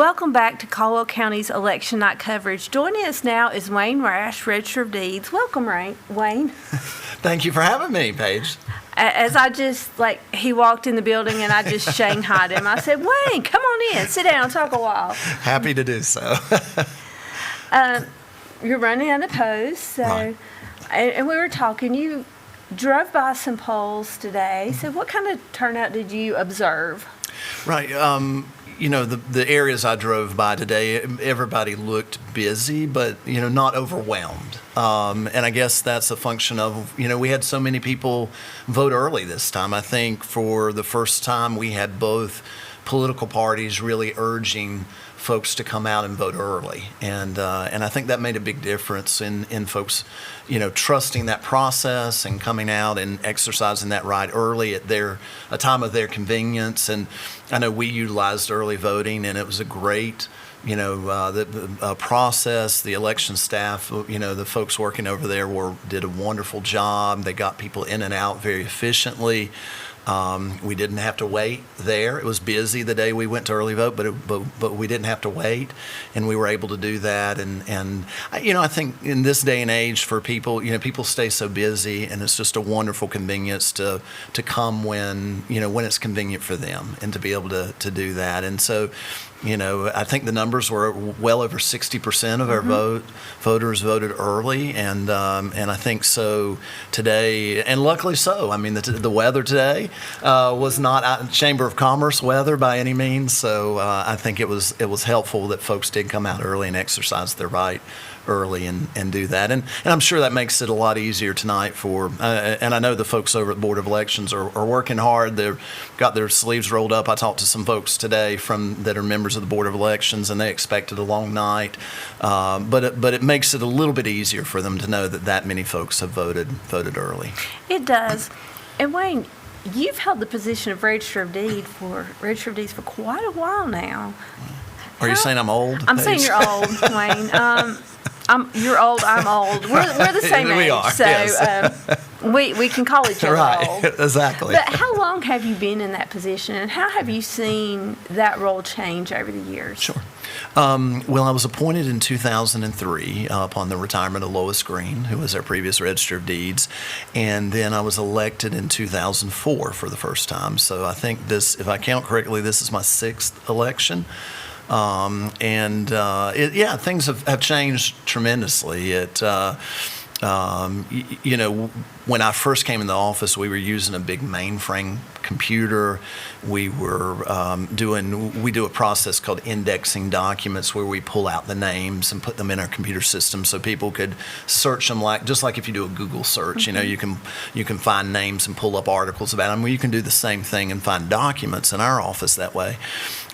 Welcome back to Caldwell County's election night coverage. Joining us now is Wayne Rash, Register of Deeds. Welcome, Wayne. Thank you for having me, Paige. As I just, he walked in the building and I just shanghaied him. I said, Wayne, come on in, sit down, talk a while. Happy to do so. You're running unopposed, so, Right. and we were talking, you drove by some polls today, so what kind of turnout did you observe? Right. The areas I drove by today, everybody looked busy, but, not overwhelmed. And I guess that's a function of, we had so many people vote early this time. I think for the first time we had both political parties really urging folks to come out and vote early. And I think that made a big difference in folks, trusting that process and coming out and exercising that right early at a time of their convenience. And I know we utilized early voting, and it was a great, the process. The election staff, the folks working over there did a wonderful job. They got people in and out very efficiently. We didn't have to wait there. It was busy the day we went to early vote, but we didn't have to wait, and we were able to do that. And I think in this day and age for people, people stay so busy, and it's just a wonderful convenience to come when it's convenient for them, and to be able to do that. And so, I think the numbers were well over 60% of our voters voted early, and I think so today, and luckily so. I mean, the weather today was not Chamber of Commerce weather by any means, so I think it was helpful that folks did come out early and exercise their right early and do that. And I'm sure that makes it a lot easier tonight and I know the folks over at the Board of Elections are working hard. They've got their sleeves rolled up. I talked to some folks today that are members of the Board of Elections, and they expected a long night. But it makes it a little bit easier for them to know that many folks have voted early. It does. And Wayne, you've held the position of Register of Deeds for quite a while now. Are you saying I'm old? I'm saying you're old, Wayne. You're old, I'm old. We're the same age. We are, so yes. we can call each other right, old. Exactly. But how long have you been in that position, and how have you seen that role change over the years? Sure. Well, I was appointed in 2003 upon the retirement of Lois Green, who was our previous Register of Deeds, and then I was elected in 2004 for the first time. So I think if I count correctly, this is my sixth election. Things have changed tremendously. When I first came into office, we were using a big mainframe computer. We do a process called indexing documents, where we pull out the names and put them in our computer system so people could search them just like if you do a Google search. You can find names and pull up articles about them. Well, you can do the same thing and find documents in our office that way.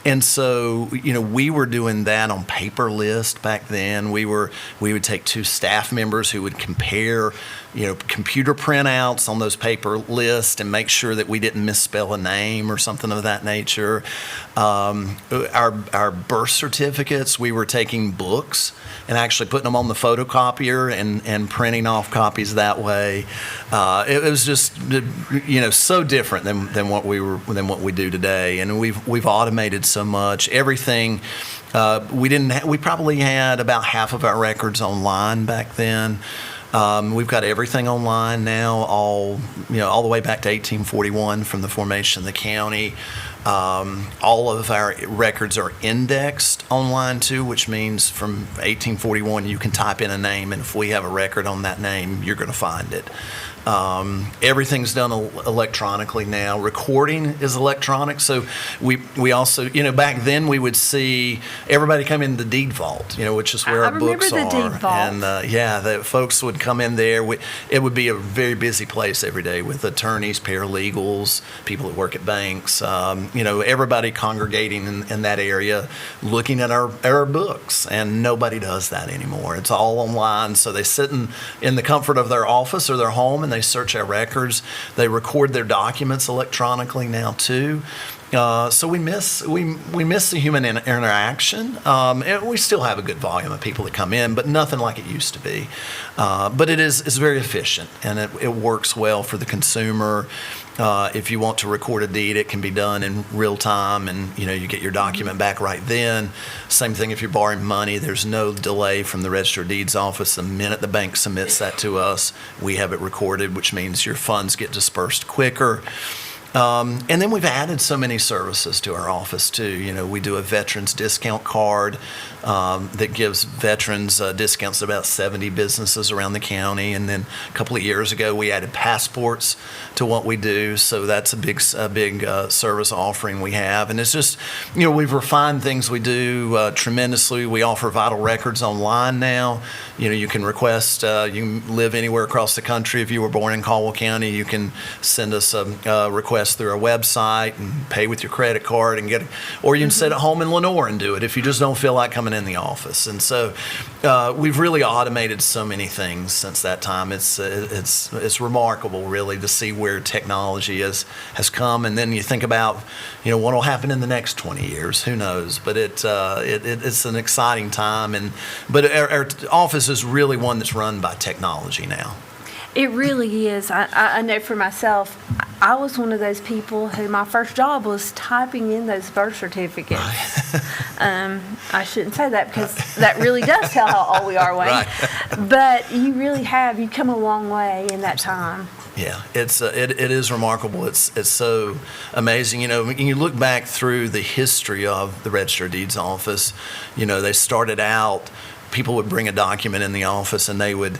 And so, we were doing that on paper list back then. We would take two staff members who would compare, computer printouts on those paper lists and make sure that we didn't misspell a name or something of that nature. Our birth certificates, we were taking books and actually putting them on the photocopier and printing off copies that way. It was just, so different than what we do today. And we've automated so much. Everything. We probably had about half of our records online back then. We've got everything online now, all the way back to 1841 from the formation of the county. All of our records are indexed online too, which means from 1841 you can type in a name, and if we have a record on that name, you're going to find it. Everything's done electronically now. Recording is electronic, so we also, back then we would see everybody come in the deed vault, which is where our books are. I remember the deed vault. And the folks would come in there. It would be a very busy place every day with attorneys, paralegals, people that work at banks, everybody congregating in that area, looking at our books, and nobody does that anymore. It's all online, so they sit in the comfort of their office or their home, and they search our records. They record their documents electronically now too. So we miss the human interaction. And we still have a good volume of people that come in, but nothing like it used to be. But it's very efficient, and it works well for the consumer. If you want to record a deed, it can be done in real time, and you get your document back right then. Same thing if you're borrowing money. There's no delay from the Register of Deeds office. The minute the bank submits that to us, we have it recorded, which means your funds get dispersed quicker. And then we've added so many services to our office too. We do a veterans discount card that gives veterans discounts to about 70 businesses around the county. And then a couple of years ago, we added passports to what we do. So that's a big service offering we have. And it's just, we've refined things we do tremendously. We offer vital records online now. You can request, you can live anywhere across the country. If you were born in Caldwell County, you can send us a request through our website and pay with your credit card and get it, or you can sit at home in Lenore and do it if you just don't feel like coming in the office. And so we've really automated so many things since that time. It's remarkable, really, to see where technology has come. And then you think about, what will happen in the next 20 years? Who knows? But it's an exciting time. But our office is really one that's run by technology now. It really is. I know for myself, I was one of those people who my first job was typing in those birth certificates. I shouldn't say that because that really does tell how old we are, Wayne. Right. But you really have. You've come a long way in that time. Yeah, it is remarkable. It's so amazing. When you look back through the history of the Register of Deeds office, they started out. People would bring a document in the office and they would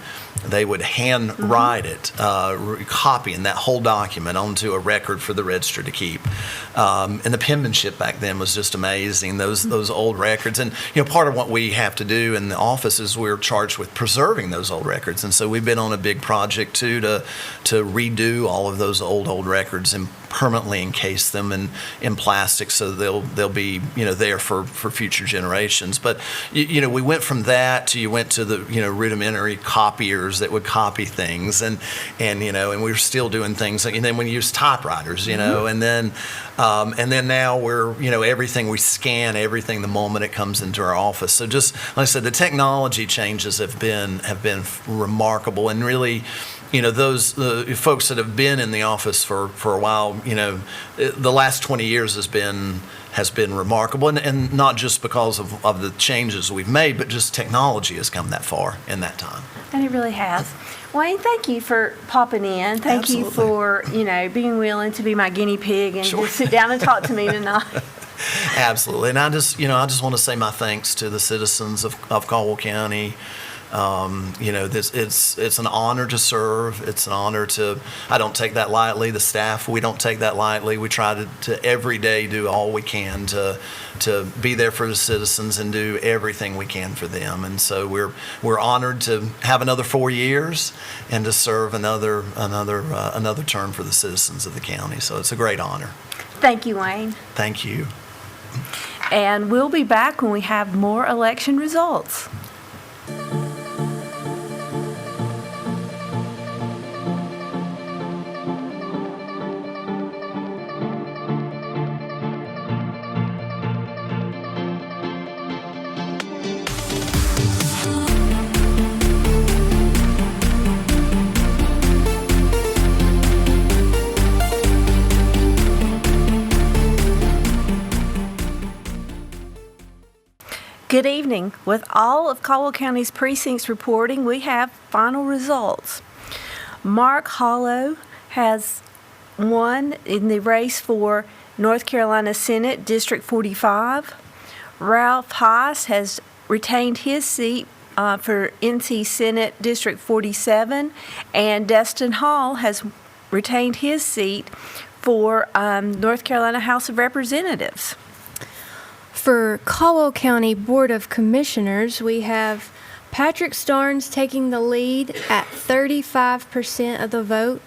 hand write it, copying that whole document onto a record for the register to keep. And the penmanship back then was just amazing. Those old records, and part of what we have to do in the office is we're charged with preserving those old records. And so we've been on a big project too to redo all of those old records and permanently encase them in plastic so they'll be there for future generations. But we went from that to you went to the rudimentary copiers that would copy things and we were still doing things and then when you use typewriters and then now we're everything we scan everything the moment it comes into our office. So just like I said, the technology changes have been remarkable, and really those folks that have been in the office for a while, the last 20 years has been remarkable, and not just because of the changes we've made, but just technology has come that far in that time. And it really has. Wayne, thank you for popping in. Thank Absolutely. you for being willing to be my guinea pig and just sit down and talk to me tonight. Absolutely, and I just want to say my thanks to the citizens of Caldwell County. It's an honor to serve. It's an honor to. I don't take that lightly. The staff, we don't take that lightly. We try to every day do all we can to be there for the citizens and do everything we can for them. And so we're honored to have another 4 years and to serve another term for the citizens of the county. So it's a great honor. Thank you, Wayne. Thank you. And we'll be back when we have more election results. Good evening. With all of Caldwell County's precincts reporting, we have final results. Mark Hollow has won in the race for North Carolina Senate District 45. Ralph Heiss has retained his seat for NC Senate District 47, and Destin Hall has retained his seat for North Carolina House of Representatives. For Caldwell County Board of Commissioners, we have Patrick Starnes taking the lead at 35% of the vote.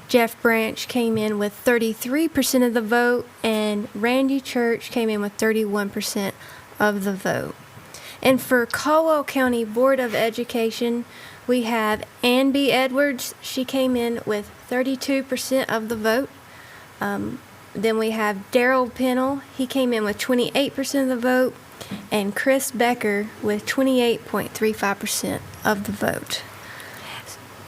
Jeff Branch came in with 33% of the vote, and Randy Church came in with 31% of the vote. And for Caldwell County Board of Education, we have Ann B. Edwards. She came in with 32% of the vote. Then we have Daryl Pennell. He came in with 28% of the vote, and Chris Becker with 28.35% of the vote.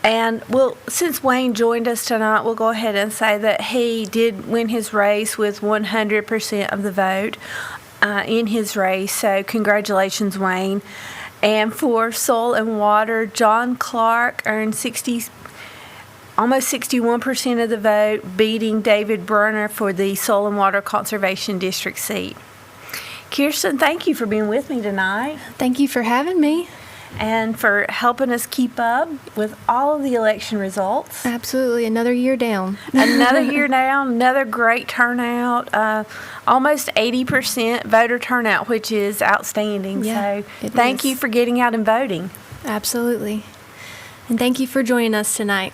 And since Wayne joined us tonight, we'll go ahead and say that he did win his race with 100% of the vote in his race. So congratulations, Wayne. And for Soil and Water, John Clark earned almost 61% of the vote, beating David Brunner for the Soil and Water Conservation District seat. Kirsten, thank you for being with me tonight Thank you for having me. and for helping us keep up with all of the election results. Absolutely, another year down. Another year down, another great turnout, almost 80% voter turnout, which is outstanding. Yeah, So it thank is. you for getting out and voting. Absolutely. And thank you for joining us tonight.